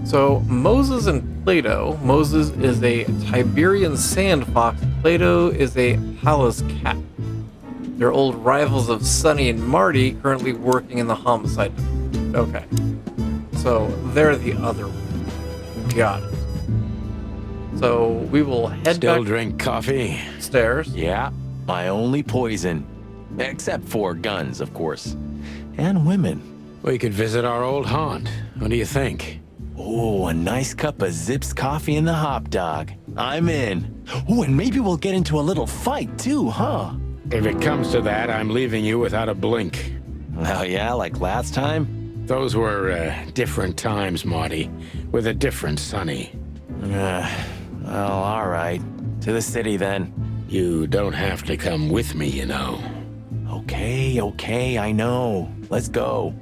So, Moses and Plato. Moses is a Tiberian sand fox Plato is a palace cat. They're old rivals of Sonny and Marty, currently working in the homicide. Okay. So they're the other one. Got it. So we will head Still back drink coffee? upstairs. Yeah, my only poison. Except for guns, of course. And women. We could visit our old haunt. What do you think? Oh, a nice cup of Zips coffee and the hop dog. I'm in. Oh, and maybe we'll get into a little fight too, huh? If it comes to that, I'm leaving you without a blink. Oh yeah, like last time? Those were different times, Marty, with a different Sonny. Well, all right. To the city then. You don't have to come with me, you know. Okay, I know. Let's go.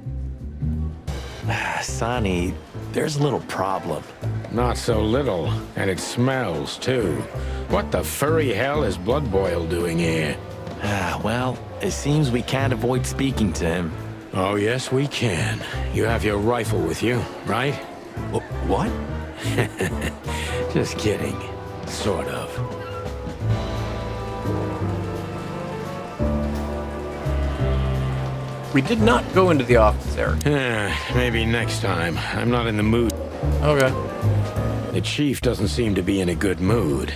Sonny, there's a little problem. Not so little, and it smells, too. What the furry hell is Blood Boil doing here? Well, it seems we can't avoid speaking to him. Oh, yes, we can. You have your rifle with you, right? What? Just kidding. Sort of. We did not go into the office area. Maybe next time. I'm not in the mood. Okay. The chief doesn't seem to be in a good mood,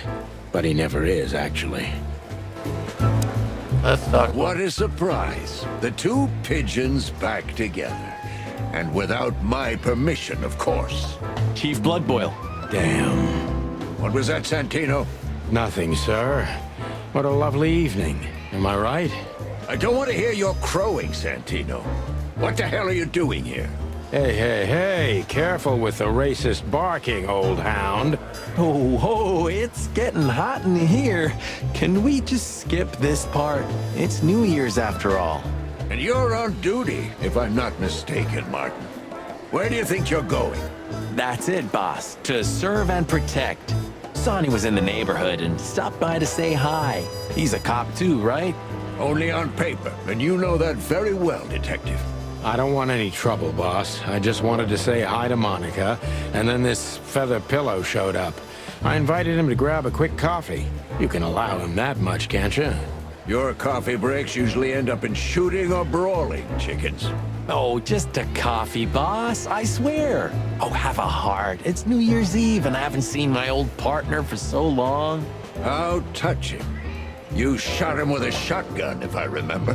but he never is, actually. Let's talk. What a surprise. The two pigeons back together. And without my permission, of course. Chief Bloodboil. Damn. What was that, Santino? Nothing, sir. What a lovely evening. Am I right? I don't want to hear your crowing, Santino. What the hell are you doing here? Hey, careful with the racist barking, old hound. Oh, it's getting hot in here. Can we just skip this part? It's New Year's after all. And you're on duty, if I'm not mistaken, Martin. Where do you think you're going? That's it, boss. To serve and protect. Sonny was in the neighborhood and stopped by to say hi. He's a cop too, right? Only on paper, and you know that very well, Detective. I don't want any trouble, boss. I just wanted to say hi to Monica, and then this feather pillow showed up. I invited him to grab a quick coffee. You can allow him that much, can't you? Your coffee breaks usually end up in shooting or brawling, chickens. Oh, just a coffee, boss. I swear. Oh, have a heart. It's New Year's Eve, and I haven't seen my old partner for so long. How touching. You shot him with a shotgun, if I remember.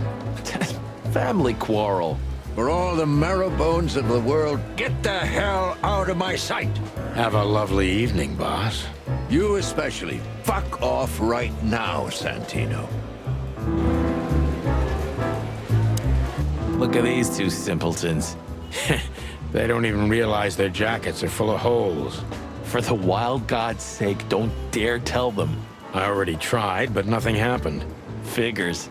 Family quarrel. For all the marrow bones of the world, get the hell out of my sight. Have a lovely evening, boss. You especially. Fuck off right now, Santino. Look at these two simpletons. They don't even realize their jackets are full of holes. For the wild God's sake, don't dare tell them. I already tried, but nothing happened. Figures.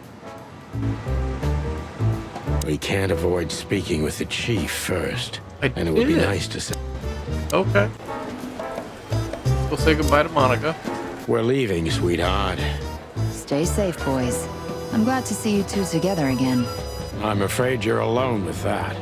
We can't avoid speaking with the chief first. And it would be did. nice to say... Okay. We'll say goodbye to Monica. We're leaving, sweetheart. Stay safe, boys. I'm glad to see you two together again. I'm afraid you're alone with that.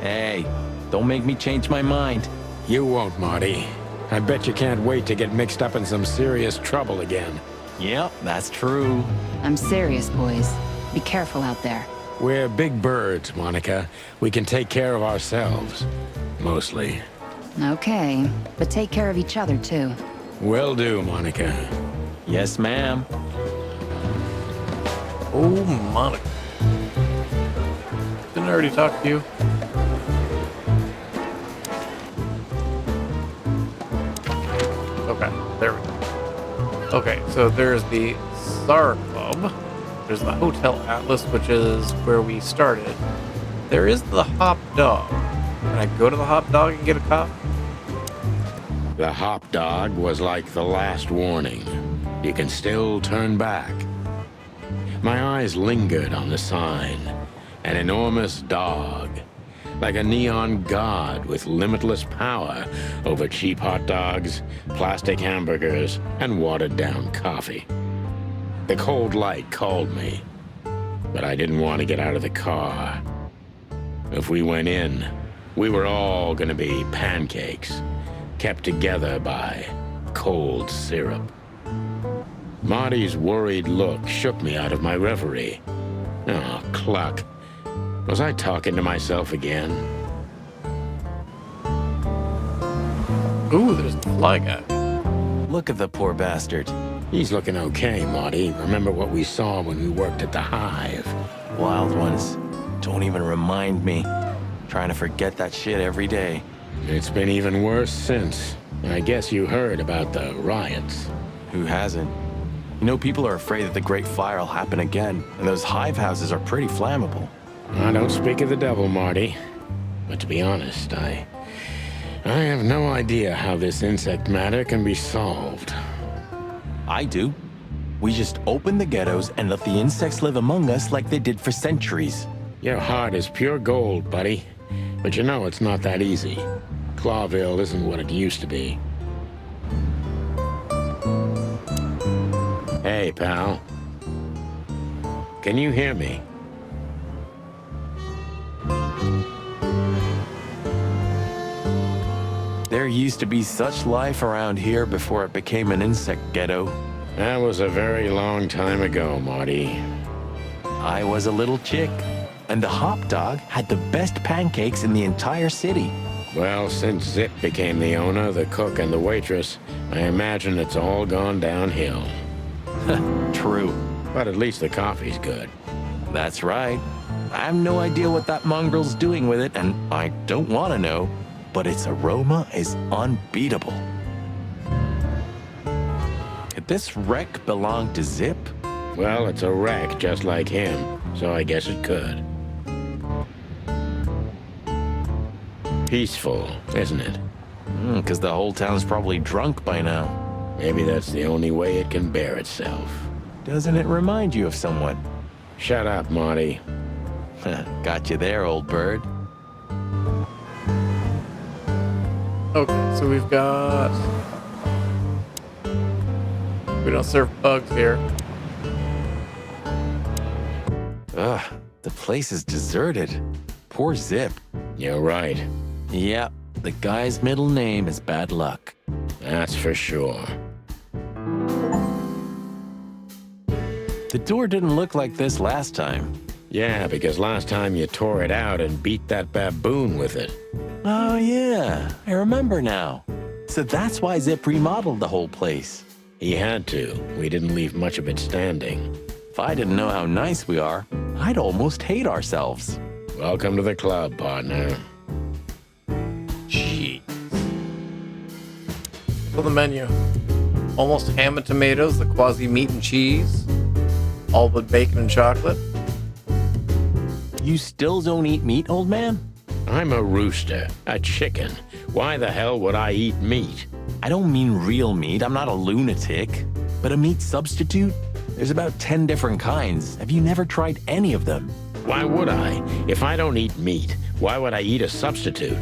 Hey, don't make me change my mind. You won't, Marty. I bet you can't wait to get mixed up in some serious trouble again. Yep, that's true. I'm serious, boys. Be careful out there. We're big birds, Monica. We can take care of ourselves. Mostly. Okay, but take care of each other, too. Will do, Monica. Yes, ma'am. Oh, Monica. Didn't I already talk to you? Okay, there we go. Okay, so there's the SAR Club. There's the Hotel Atlas, which is where we started. There is the Hop Dog. Can I go to the Hop Dog and get a coffee? The hop dog was like the last warning. You can still turn back. My eyes lingered on the sign. An enormous dog. Like a neon god with limitless power over cheap hot dogs, plastic hamburgers, and watered-down coffee. The cold light called me, but I didn't want to get out of the car. If we went in, we were all gonna be pancakes, kept together by cold syrup. Marty's worried look shook me out of my reverie. Oh, Cluck. Was I talking to myself again? Ooh, there's the fly guy. Look at the poor bastard. He's looking okay, Marty. Remember what we saw when we worked at the Hive? Wild ones. Don't even remind me. Trying to forget that shit every day. It's been even worse since. I guess you heard about the riots. Who hasn't? You know, people are afraid that the Great Fire will happen again, and those hive houses are pretty flammable. I don't speak of the devil, Marty. But to be honest, I have no idea how this insect matter can be solved. I do. We just open the ghettos and let the insects live among us like they did for centuries. Your heart is pure gold, buddy. But you know it's not that easy. Clawville isn't what it used to be. Hey, pal. Can you hear me? There used to be such life around here before it became an insect ghetto. That was a very long time ago, Marty. I was a little chick, and the hop dog had the best pancakes in the entire city. Well, since Zip became the owner, the cook, and the waitress, I imagine it's all gone downhill. True. But at least the coffee's good. That's right. I have no idea what that mongrel's doing with it, and I don't want to know, but its aroma is unbeatable. Could this wreck belong to Zip? Well, it's a wreck just like him, so I guess it could. Peaceful, isn't it? Because the whole town's probably drunk by now. Maybe that's the only way it can bear itself. Doesn't it remind you of someone? Shut up, Marty. Got you there, old bird. Okay, so we've got... We don't serve bugs here. Ugh, the place is deserted. Poor Zip. You're right. Yep, the guy's middle name is Bad Luck. That's for sure. The door didn't look like this last time. Yeah, because last time you tore it out and beat that baboon with it. Oh yeah, I remember now. So that's why Zip remodeled the whole place. He had to. We didn't leave much of it standing. If I didn't know how nice we are, I'd almost hate ourselves. Welcome to the club, partner. Jeez. For the menu. Almost ham and tomatoes, the quasi meat and cheese. All but bacon and chocolate. You still don't eat meat, old man? I'm a rooster, a chicken. Why the hell would I eat meat? I don't mean real meat, I'm not a lunatic. But a meat substitute? There's about 10 different kinds. Have you never tried any of them? Why would I? If I don't eat meat, why would I eat a substitute?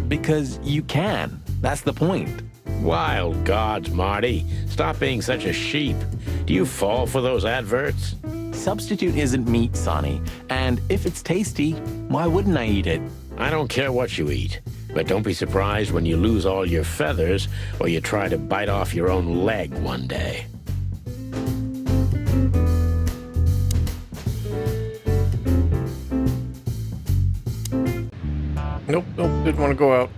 Because you can. That's the point. Wild gods, Marty. Stop being such a sheep. Do you fall for those adverts? Substitute isn't meat, Sonny. And if it's tasty, why wouldn't I eat it? I don't care what you eat. But don't be surprised when you lose all your feathers or you try to bite off your own leg one day. Nope, didn't want to go out.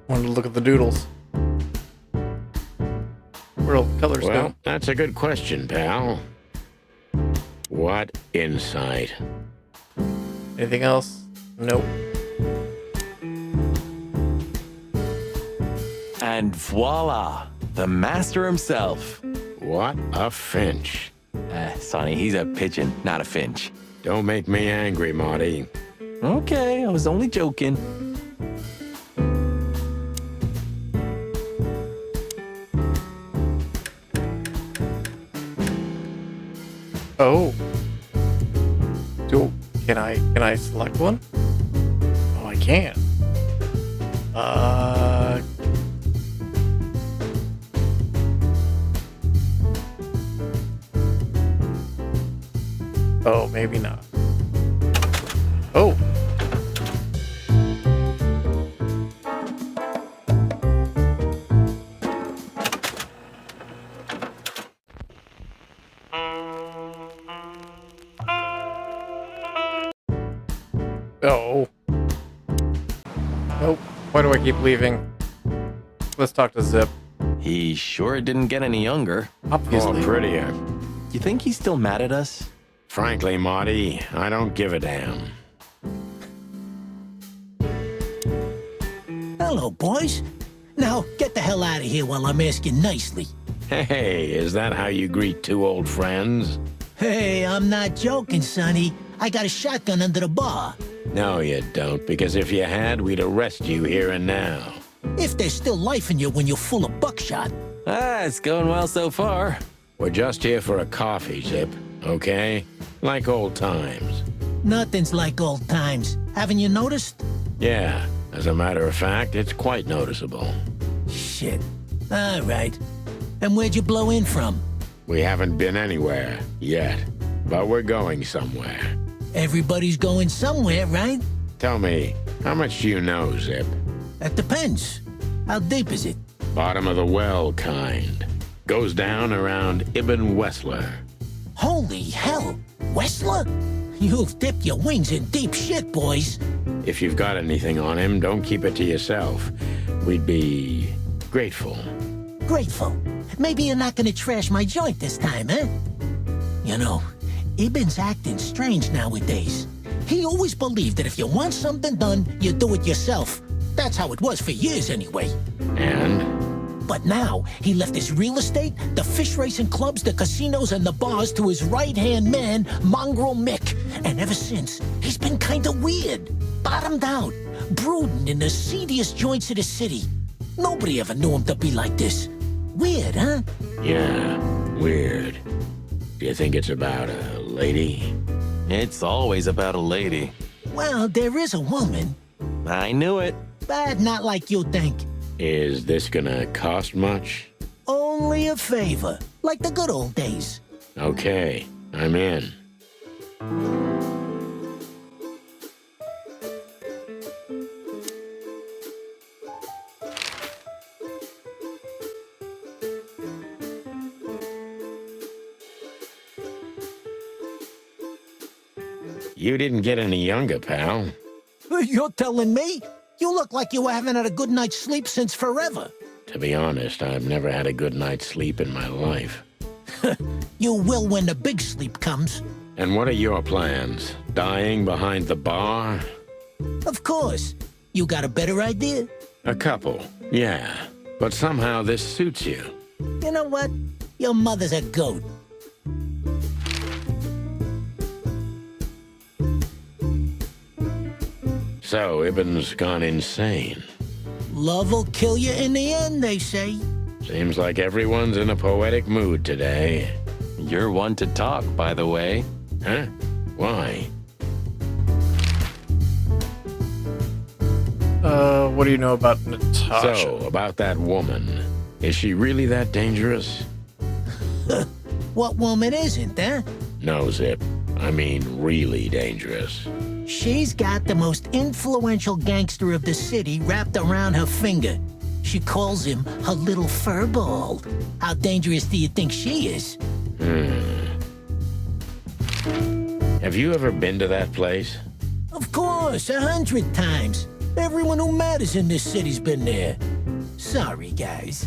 Wanted to look at the doodles. Where all the colors Well, go? that's a good question, pal. What insight? Anything else? Nope. And voila, the master himself. What a finch. Sonny, he's a pigeon, not a finch. Don't make me angry, Marty. Okay, I was only joking. Oh. Can I select one? Oh, I can. Oh, maybe not. Oh. Oh. Nope. Why do I keep leaving? Let's talk to Zip. He sure didn't get any younger. Obviously. Or prettier. You think he's still mad at us? Frankly, Marty, I don't give a damn. Hello, boys. Now, get the hell out of here while I'm asking nicely. Hey, is that how you greet two old friends? Hey, I'm not joking, Sonny. I got a shotgun under the bar. No, you don't, because if you had, we'd arrest you here and now. If there's still life in you when you're full of buckshot. It's going well so far. We're just here for a coffee, Zip, okay? Like old times. Nothing's like old times. Haven't you noticed? Yeah, as a matter of fact, it's quite noticeable. Shit. All right. And where'd you blow in from? We haven't been anywhere yet, but we're going somewhere. Everybody's going somewhere, right? Tell me, how much do you know, Zip? That depends. How deep is it? Bottom of the well kind. Goes down around Ibn Wessler. Holy hell! Wessler? You've dipped your wings in deep shit, boys. If you've got anything on him, don't keep it to yourself. We'd be grateful. Grateful? Maybe you're not gonna trash my joint this time, eh? You know, Ibn's acting strange nowadays. He always believed that if you want something done, you do it yourself. That's how it was for years anyway. And? But now, he left his real estate, the fish racing clubs, the casinos, and the bars to his right-hand man, Mongrel Mick. And ever since, he's been kinda weird. Bottomed out, brooding in the seediest joints of the city. Nobody ever knew him to be like this. Weird, huh? Yeah, weird. Do you think it's about a lady? It's always about a lady. Well, there is a woman. I knew it. But not like you think. Is this gonna cost much? Only a favor, like the good old days. Okay, I'm in. You didn't get any younger, pal. You're telling me? You look like you haven't had a good night's sleep since forever. To be honest, I've never had a good night's sleep in my life. You will when the big sleep comes. And what are your plans? Dying behind the bar? Of course. You got a better idea? A couple, yeah. But somehow this suits you. You know what? Your mother's a goat. So, Ibn's gone insane. Love will kill you in the end, they say. Seems like everyone's in a poetic mood today. You're one to talk, by the way. Huh? Why? What do you know about Natasha? So, about that woman. Is she really that dangerous? What woman isn't, huh? No, Zip. I mean, really dangerous. She's got the most influential gangster of the city wrapped around her finger. She calls him her little furball. How dangerous do you think she is? Have you ever been to that place? Of course, 100 times. Everyone who matters in this city's been there. Sorry, guys.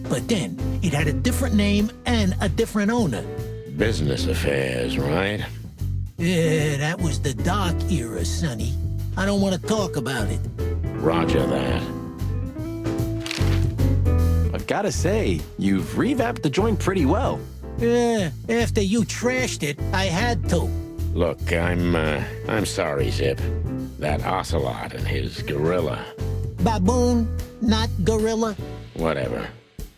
But then, it had a different name and a different owner. Business affairs, right? Yeah, that was the dark era, Sonny. I don't want to talk about it. Roger that. I've gotta say, you've revamped the joint pretty well. Yeah, after you trashed it, I had to. Look, I'm sorry, Zip. That ocelot and his gorilla. Baboon, not gorilla. Whatever.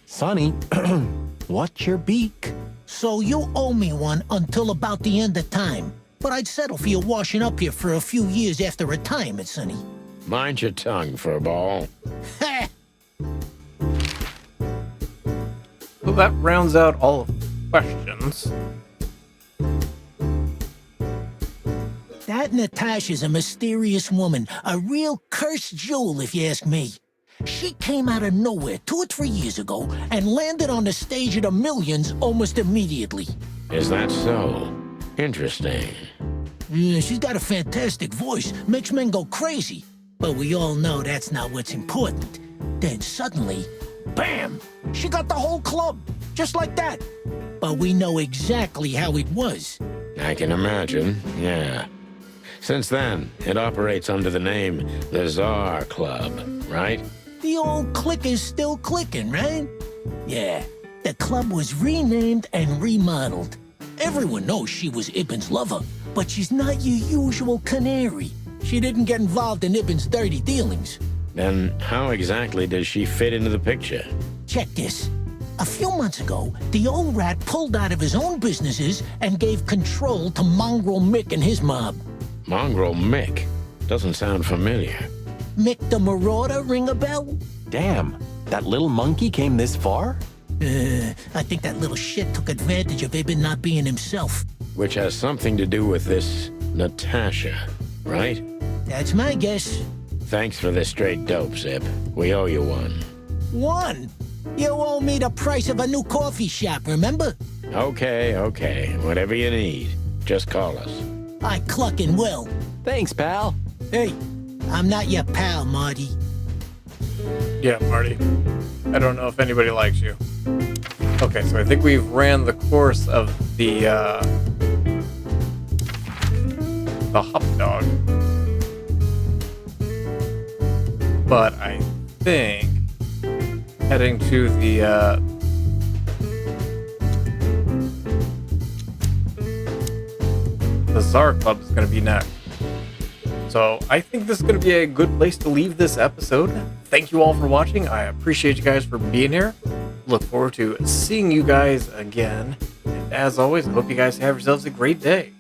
Sonny, what's your beak? So you owe me one until about the end of time. But I'd settle for you washing up here for a few years after retirement, Sonny. Mind your tongue, furball. Ha! Well, that rounds out all of the questions. That Natasha's a mysterious woman, a real cursed jewel, if you ask me. She came out of nowhere 2 or 3 years ago and landed on the stage of the millions almost immediately. Is that so? Interesting. Yeah, she's got a fantastic voice, makes men go crazy. But we all know that's not what's important. Then suddenly, bam! She got the whole club, just like that. But we know exactly how it was. I can imagine, yeah. Since then, it operates under the name the Czar Club, right? The old click is still clicking, right? Yeah, the club was renamed and remodeled. Everyone knows she was Ibn's lover, but she's not your usual canary. She didn't get involved in Ibn's dirty dealings. Then how exactly does she fit into the picture? Check this. A few months ago, the old rat pulled out of his own businesses and gave control to Mongrel Mick and his mob. Mongrel Mick? Doesn't sound familiar. Mick the Marauder, ring a bell? Damn, that little monkey came this far? I think that little shit took advantage of Ibn not being himself. Which has something to do with this Natasha, right? That's my guess. Thanks for the straight dope, Zip. We owe you one. One? You owe me the price of a new coffee shop, remember? Okay. Whatever you need. Just call us. I Clucking will. Thanks, pal. Hey, I'm not your pal, Marty. Yeah, Marty. I don't know if anybody likes you. Okay, so I think we've ran the course of the hop dog. But I think heading to the Czar Club is going to be next. So I think this is going to be a good place to leave this episode. Thank you all for watching. I appreciate you guys for being here. Look forward to seeing you guys again. And as always, I hope you guys have yourselves a great day.